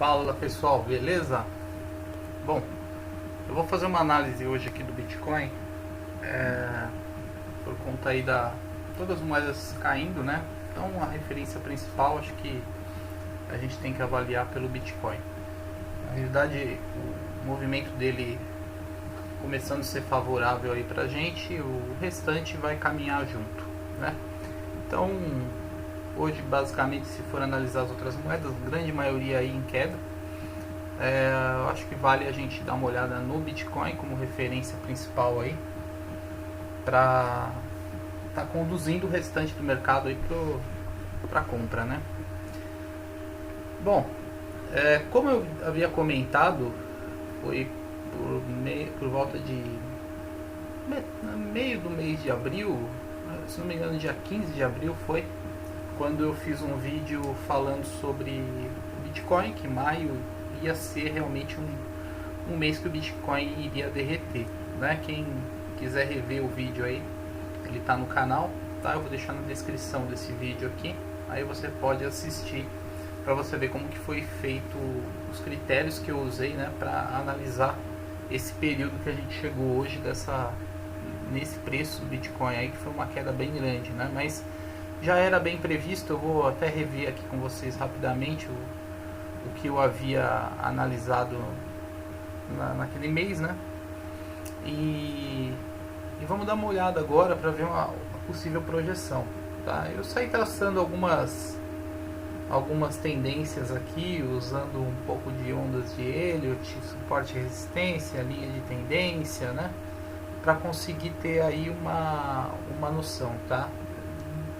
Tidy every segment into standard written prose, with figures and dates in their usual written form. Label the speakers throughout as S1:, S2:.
S1: Fala pessoal, beleza? Bom, eu vou fazer uma análise hoje aqui do Bitcoin, por conta aí da todas as moedas caindo, né? Então a referência principal acho que a gente tem que avaliar pelo Bitcoin. Na realidade, o movimento dele começando a ser favorável aí pra gente, o restante vai caminhar junto, né? Então hoje, basicamente, se for analisar as outras moedas, grande maioria aí em queda. Eu acho que vale a gente dar uma olhada no Bitcoin como referência principal aí, para tá conduzindo o restante do mercado aí para compra, né? Bom, como eu havia comentado, foi por volta de meio do mês de abril, se não me engano, dia 15 de abril foi quando eu fiz um vídeo falando sobre o Bitcoin, que maio ia ser realmente um mês que o Bitcoin iria derreter, né? Quem quiser rever o vídeo aí, ele está no canal, tá? Eu vou deixar na descrição desse vídeo aqui, aí você pode assistir para você ver como que foi feito os critérios que eu usei, né, para analisar esse período que a gente chegou hoje nesse preço do Bitcoin aí, que foi uma queda bem grande, né? Mas já era bem previsto. Eu vou até rever aqui com vocês rapidamente o que eu havia analisado naquele mês, né? E vamos dar uma olhada agora para ver uma possível projeção, tá? Eu saí traçando algumas tendências aqui, usando um pouco de ondas de Elliott, suporte e resistência, linha de tendência, né? Para conseguir ter aí uma noção, tá?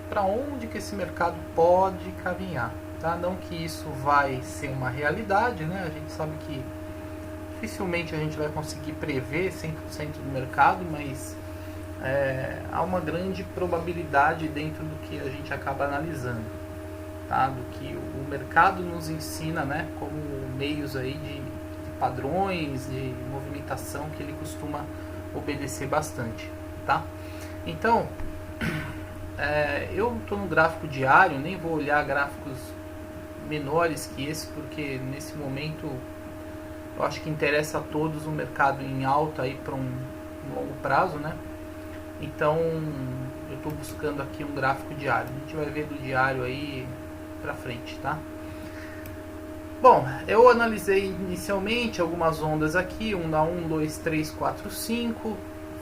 S1: Para onde que esse mercado pode caminhar, tá? Não que isso vai ser uma realidade, né? A gente sabe que dificilmente a gente vai conseguir prever 100% do mercado, mas há uma grande probabilidade dentro do que a gente acaba analisando, tá? Do que o mercado nos ensina, né? Como meios aí de padrões de movimentação que ele costuma obedecer bastante, tá? Então eu estou no gráfico diário, nem vou olhar gráficos menores que esse, porque nesse momento eu acho que interessa a todos o mercado em alta aí para um longo prazo, né? Então eu estou buscando aqui um gráfico diário. A gente vai ver do diário aí para frente, tá? Bom, eu analisei inicialmente algumas ondas aqui, 1 da 1, 2, 3, 4, 5,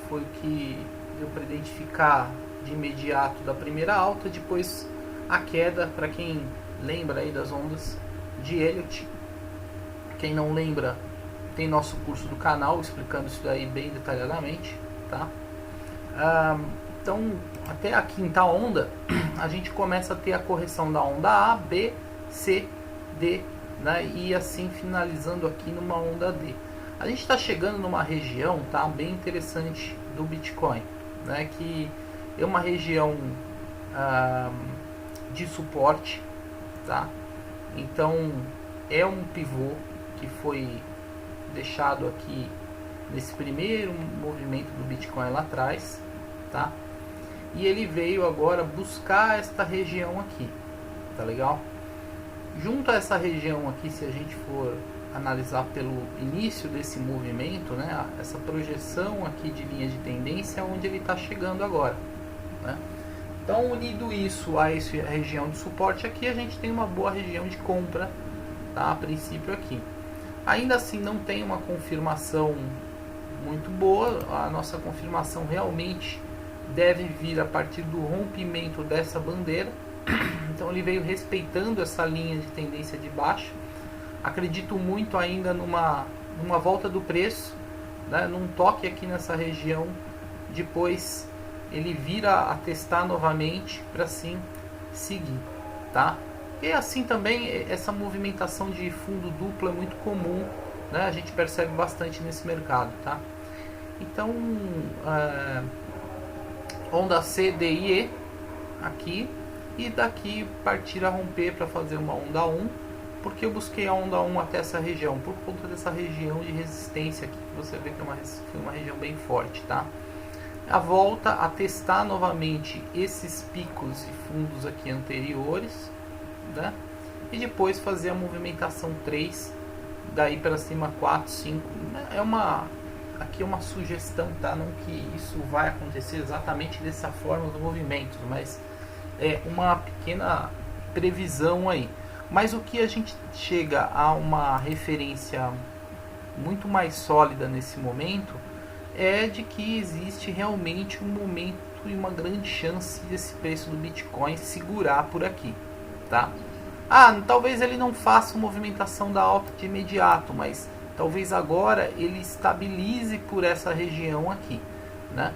S1: foi o que deu para identificar de imediato da primeira alta. Depois a queda, para quem lembra aí das ondas de Elliott. Quem não lembra, tem nosso curso do canal explicando isso daí bem detalhadamente, tá? Então, até a quinta onda, a gente começa a ter a correção da onda A, B, C, D, né? E assim finalizando aqui numa onda D. A gente está chegando numa região, tá, bem interessante do Bitcoin, né? Que é uma região de suporte, tá? Então é um pivô que foi deixado aqui nesse primeiro movimento do Bitcoin lá atrás, tá? E ele veio agora buscar esta região aqui, tá legal? Junto a essa região aqui, se a gente for analisar pelo início desse movimento, né, essa projeção aqui de linha de tendência é onde ele está chegando agora, né? Então, unido isso a essa região de suporte aqui, a gente tem uma boa região de compra, tá? A princípio aqui. Ainda assim, não tem uma confirmação muito boa. A nossa confirmação realmente deve vir a partir do rompimento dessa bandeira. Então, ele veio respeitando essa linha de tendência de baixa. Acredito muito ainda numa volta do preço, né? Num toque aqui nessa região. Depois ele vira a testar novamente para sim seguir, tá? E assim também essa movimentação de fundo duplo é muito comum, né? A gente percebe bastante nesse mercado, tá? Então onda C, D e E aqui, e daqui partir a romper para fazer uma onda 1, porque eu busquei a onda 1 até essa região, por conta dessa região de resistência aqui, que você vê que é uma região bem forte, tá? A volta a testar novamente esses picos e fundos aqui anteriores, né? e depois fazer a movimentação 3, daí para cima 4, 5. Aqui é uma sugestão, tá? Não que isso vai acontecer exatamente dessa forma os movimentos, mas é uma pequena previsão aí. Mas o que a gente chega a uma referência muito mais sólida nesse momento é de que existe realmente um momento e uma grande chance desse preço do Bitcoin segurar por aqui, tá? Talvez ele não faça uma movimentação da alta de imediato, mas talvez agora ele estabilize por essa região aqui, né?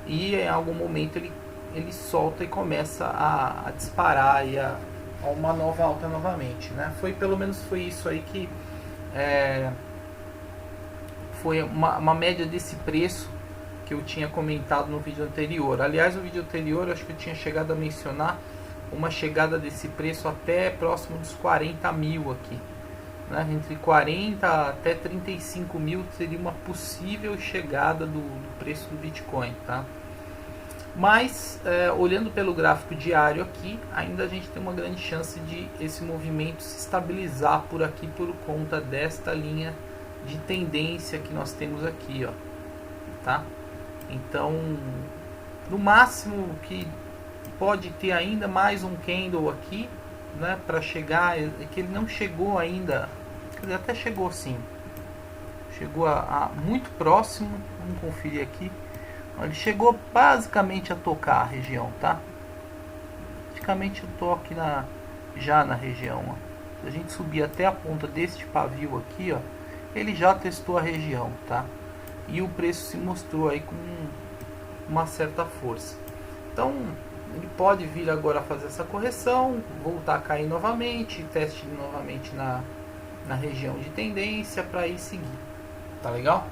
S1: E em algum momento ele solta e começa a disparar e a uma nova alta novamente, né? Pelo menos foi isso aí que foi uma média desse preço que eu tinha comentado no vídeo anterior. Aliás, no vídeo anterior acho que eu tinha chegado a mencionar uma chegada desse preço até próximo dos 40 mil aqui, né? Entre 40 até 35 mil seria uma possível chegada do preço do Bitcoin, tá? Mas olhando pelo gráfico diário aqui, ainda a gente tem uma grande chance de esse movimento se estabilizar por aqui por conta desta linha de tendência que nós temos aqui, ó, tá? Então, no máximo que pode ter ainda mais um candle aqui, né, para chegar, que ele não chegou ainda, ele até chegou sim, chegou a muito próximo, vamos conferir aqui. Ele chegou basicamente a tocar a região, tá? Praticamente eu tô aqui já na região, ó. Se a gente subir até a ponta deste pavio aqui, ó, ele já testou a região, tá? E o preço se mostrou aí com uma certa força. Então, ele pode vir agora a fazer essa correção, voltar a cair novamente, teste novamente na região de tendência para ir seguir. Tá legal?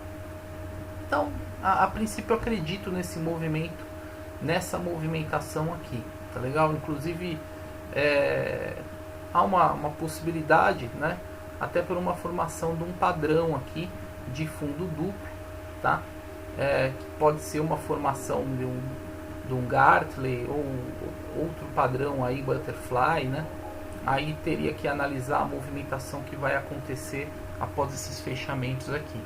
S1: Então, a princípio eu acredito nesse movimento, nessa movimentação aqui, tá legal? Inclusive há uma possibilidade, né? Até por uma formação de um padrão aqui de fundo duplo, tá? Que pode ser uma formação de um Gartley ou outro padrão aí, Butterfly, né? Aí teria que analisar a movimentação que vai acontecer após esses fechamentos aqui.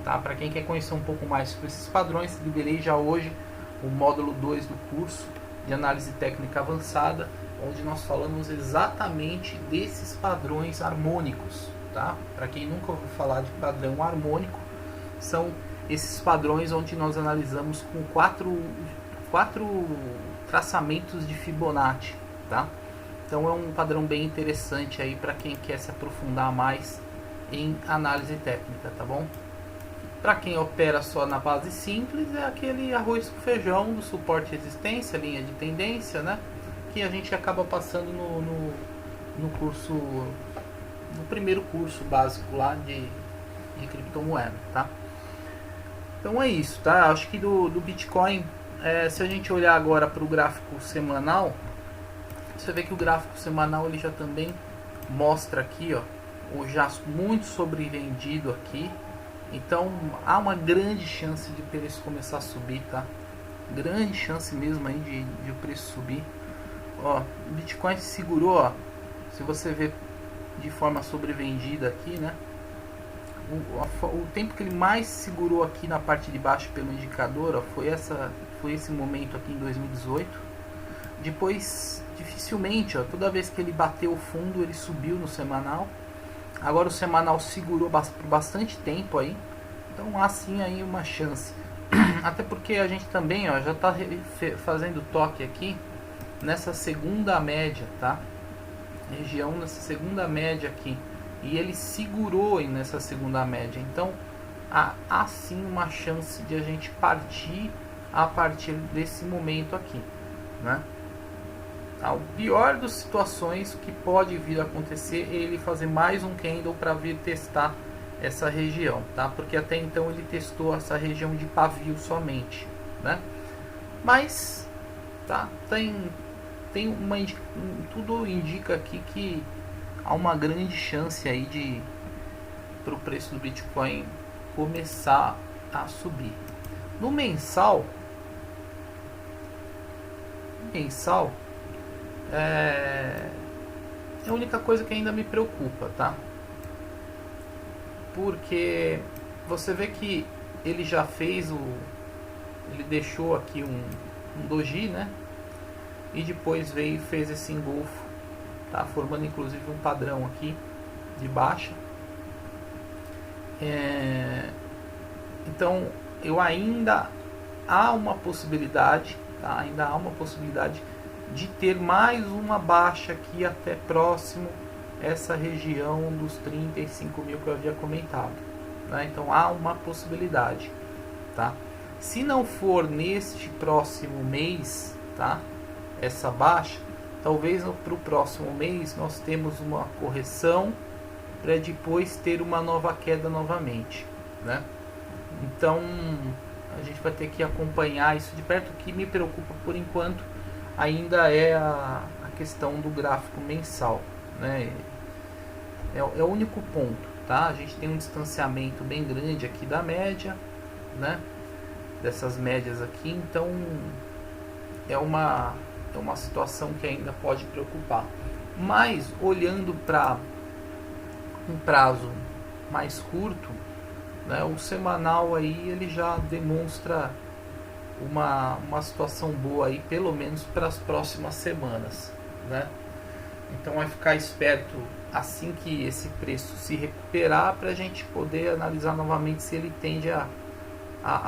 S1: Tá? Para quem quer conhecer um pouco mais sobre esses padrões, liberei já hoje o módulo 2 do curso de análise técnica avançada, onde nós falamos exatamente desses padrões harmônicos. Tá? Para quem nunca ouviu falar de padrão harmônico, são esses padrões onde nós analisamos com quatro traçamentos de Fibonacci. Tá? Então é um padrão bem interessante aí para quem quer se aprofundar mais em análise técnica, tá bom? Para quem opera só na base simples, é aquele arroz com feijão do suporte e resistência, linha de tendência, né? Que a gente acaba passando no curso, no primeiro curso básico lá de criptomoeda, tá? Então é isso, tá? Acho que do Bitcoin, se a gente olhar agora para o gráfico semanal, você vê que o gráfico semanal ele já também mostra aqui, ó, já muito sobrevendido aqui. Então há uma grande chance de o preço começar a subir, tá? Grande chance mesmo aí de o preço subir. Ó, o Bitcoin se segurou, ó. Se você ver de forma sobrevendida aqui, né? O tempo que ele mais segurou aqui na parte de baixo pelo indicador, ó, foi esse momento aqui em 2018. Depois, dificilmente, ó, toda vez que ele bateu o fundo, ele subiu no semanal. Agora o semanal segurou por bastante tempo aí. Então há sim aí uma chance. Até porque a gente também, ó, já está fazendo toque aqui nessa segunda média, tá? Região nessa segunda média aqui. E ele segurou nessa segunda média. Então há sim uma chance de a gente partir a partir desse momento aqui, né? O pior das situações que pode vir a acontecer é ele fazer mais um candle para vir testar essa região, tá? Porque até então ele testou essa região de pavio somente, né? Mas tá, tudo indica aqui que há uma grande chance aí para o preço do Bitcoin começar a subir. No mensal é a única coisa que ainda me preocupa, tá? Porque você vê que ele já fez ele deixou aqui um doji, né? E depois veio e fez esse engolfo, tá? Formando inclusive um padrão aqui de baixa. Então eu ainda há uma possibilidade, tá? Ainda há uma possibilidade de ter mais uma baixa aqui até próximo essa região dos 35 mil que eu havia comentado, né? Então há uma possibilidade, tá? Se não for neste próximo mês, tá? Essa baixa, talvez para o próximo mês nós temos uma correção para depois ter uma nova queda novamente, né? Então a gente vai ter que acompanhar isso de perto. O que me preocupa por enquanto ainda é a questão do gráfico mensal, né? É o único ponto, tá? A gente tem um distanciamento bem grande aqui da média, né? Dessas médias aqui, então é uma situação que ainda pode preocupar. Mas olhando para um prazo mais curto, né, o semanal aí ele já demonstra uma situação boa aí, pelo menos para as próximas semanas, né? Então vai ficar esperto assim que esse preço se recuperar para a gente poder analisar novamente se ele tende a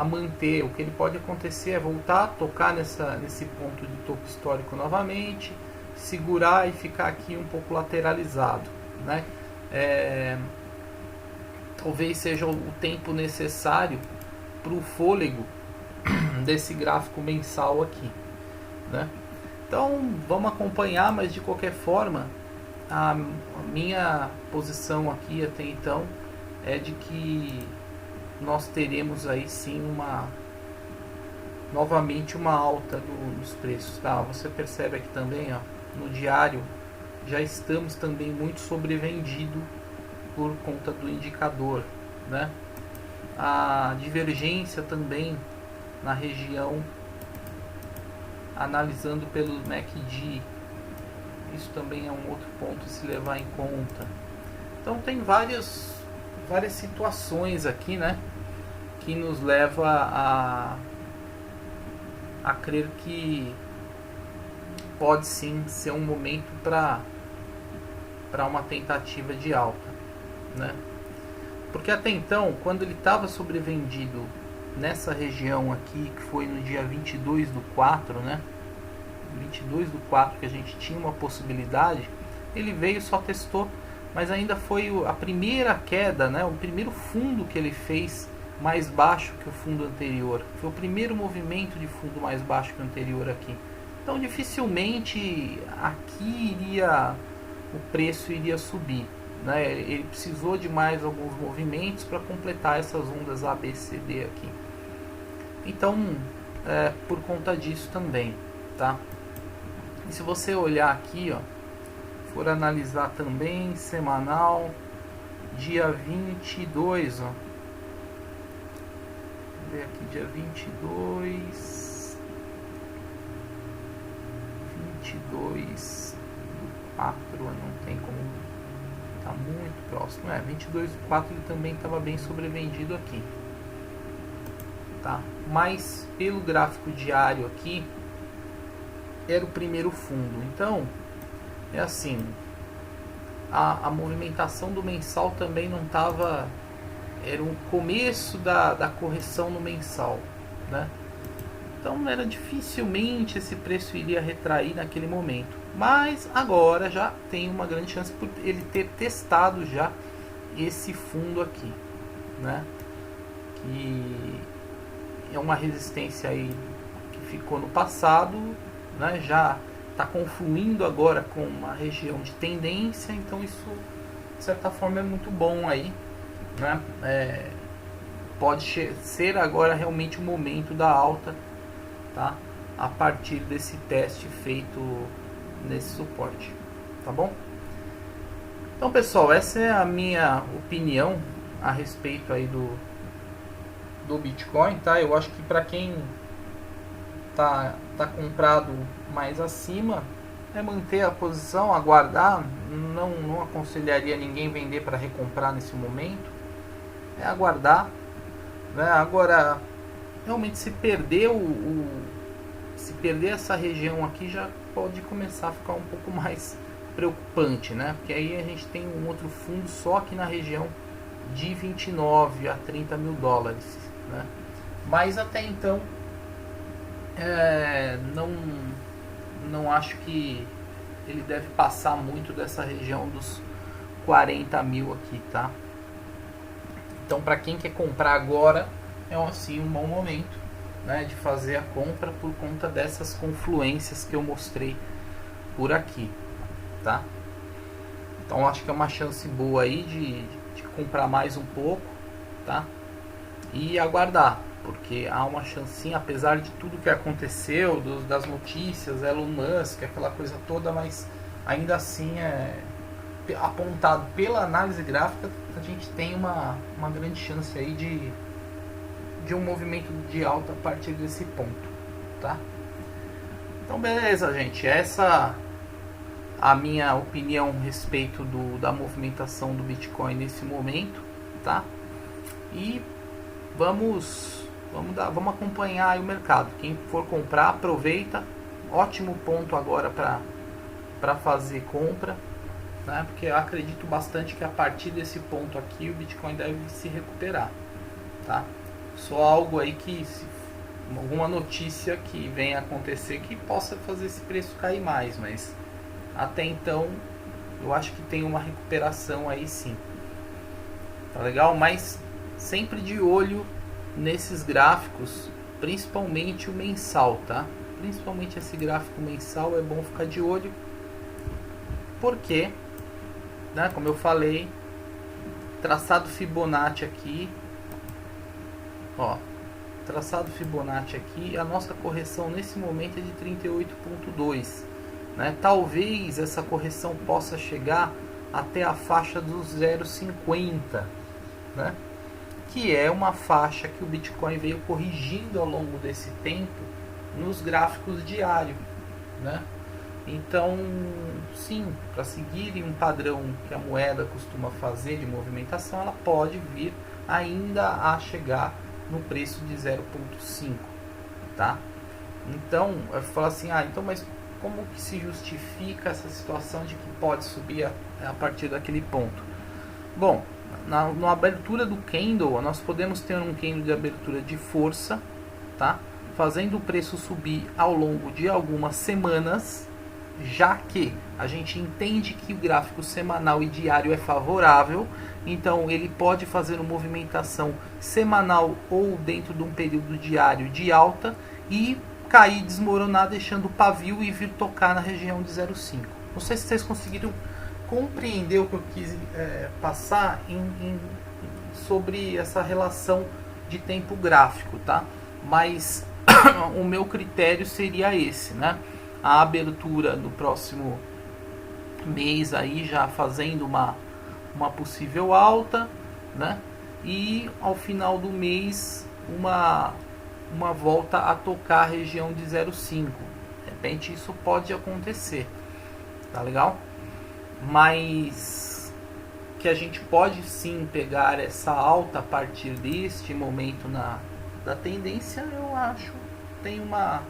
S1: manter. O que ele pode acontecer é voltar a tocar nesse ponto de topo histórico novamente, segurar e ficar aqui um pouco lateralizado, né? Talvez seja o tempo necessário para o fôlego desse gráfico mensal aqui, né? Então vamos acompanhar, mas de qualquer forma a minha posição aqui até então é de que nós teremos aí sim novamente uma alta dos preços, tá? Você percebe aqui também, ó, no diário já estamos também muito sobrevendido por conta do indicador, né? A divergência também na região, analisando pelo MACD, isso também é um outro ponto a se levar em conta. Então tem várias situações aqui, né, que nos leva a crer que pode sim ser um momento para uma tentativa de alta, né? Porque até então, quando ele estava sobrevendido nessa região aqui, que foi no dia 22 do 4, né? 22 do 4 que a gente tinha uma possibilidade, ele veio, só testou, mas ainda foi a primeira queda, né? O primeiro fundo que ele fez mais baixo que o fundo anterior. Foi o primeiro movimento de fundo mais baixo que o anterior aqui. Então dificilmente aqui o preço iria subir, né? Ele precisou de mais alguns movimentos para completar essas ondas A, B, C, D aqui. Então, por conta disso também, tá? E se você olhar aqui, ó, for analisar também semanal, dia 22, ó. Vamos ver aqui, dia 22 do 4, não tem como, tá muito próximo. 22 do 4 ele também estava bem sobrevendido aqui, tá? Mas pelo gráfico diário aqui era o primeiro fundo. Então é assim, a movimentação do mensal também não estava, era o começo da correção no mensal, né? Então era dificilmente esse preço iria retrair naquele momento, mas agora já tem uma grande chance por ele ter testado já esse fundo aqui, né? Que é uma resistência aí que ficou no passado, né? Já está confluindo agora com uma região de tendência, então isso de certa forma é muito bom aí, né? Pode ser agora realmente o momento da alta, tá? A partir desse teste feito nesse suporte, tá bom? Então pessoal, essa é a minha opinião a respeito aí do Bitcoin, tá? Eu acho que para quem tá comprado mais acima, é manter a posição, aguardar. Não aconselharia ninguém vender para recomprar nesse momento. É aguardar, né? Agora, realmente se perder se perder essa região aqui, já pode começar a ficar um pouco mais preocupante, né? Porque aí a gente tem um outro fundo só aqui na região de 29 a 30 mil dólares, né? Mas até então não acho que ele deve passar muito dessa região dos 40 mil aqui, tá? Então, para quem quer comprar agora, é assim um bom momento, né, de fazer a compra por conta dessas confluências que eu mostrei por aqui, tá? Então, acho que é uma chance boa aí de comprar mais um pouco, tá? E aguardar, porque há uma chancinha, apesar de tudo que aconteceu, das notícias, Elon Musk, aquela coisa toda, mas ainda assim apontado pela análise gráfica, a gente tem uma grande chance aí de um movimento de alta a partir desse ponto, tá? Então beleza, gente, essa a minha opinião a respeito da movimentação do Bitcoin nesse momento, tá? E vamos acompanhar aí o mercado. Quem for comprar, aproveita. Ótimo ponto agora para fazer compra, né? Porque eu acredito bastante que a partir desse ponto aqui o Bitcoin deve se recuperar, tá? Só algo aí que alguma notícia que venha acontecer que possa fazer esse preço cair mais, mas até então eu acho que tem uma recuperação aí sim, tá legal? Mas sempre de olho nesses gráficos, principalmente o mensal, tá? Principalmente esse gráfico mensal é bom ficar de olho, porque, né, como eu falei, traçado Fibonacci aqui, ó, traçado Fibonacci aqui, a nossa correção nesse momento é de 38,2, né? Talvez essa correção possa chegar até a faixa dos 0,50, né? Que é uma faixa que o Bitcoin veio corrigindo ao longo desse tempo nos gráficos diários, né? Então, sim, para seguir um padrão que a moeda costuma fazer de movimentação, ela pode vir ainda a chegar no preço de 0,5, tá? Então, eu falo assim, então, mas como que se justifica essa situação de que pode subir a partir daquele ponto? Bom, na abertura do candle, nós podemos ter um candle de abertura de força, tá? Fazendo o preço subir ao longo de algumas semanas, já que a gente entende que o gráfico semanal e diário é favorável, então ele pode fazer uma movimentação semanal ou dentro de um período diário de alta e cair, desmoronar, deixando o pavio e vir tocar na região de 0,5. Não sei se vocês conseguiram compreender o que eu quis passar sobre essa relação de tempo gráfico, tá? Mas o meu critério seria esse, né? A abertura no próximo mês aí já fazendo uma possível alta, né? E ao final do mês uma volta a tocar a região de 0,5. De repente isso pode acontecer, tá legal? Mas que a gente pode sim pegar essa alta a partir deste momento da tendência, eu acho, tem uma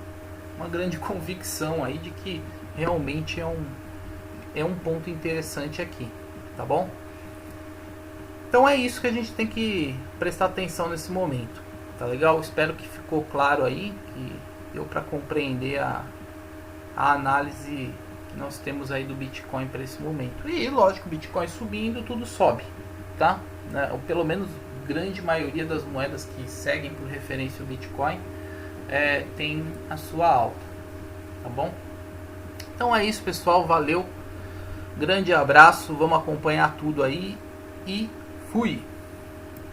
S1: grande convicção aí de que realmente é um ponto interessante aqui, tá bom? Então é isso que a gente tem que prestar atenção nesse momento, tá legal? Espero que ficou claro aí, que deu para compreender a análise que nós temos aí do Bitcoin para esse momento. E lógico, o Bitcoin subindo, tudo sobe, tá? Ou pelo menos grande maioria das moedas que seguem por referência o Bitcoin tem a sua alta, tá bom? Então é isso, pessoal, valeu, grande abraço, vamos acompanhar tudo aí e fui!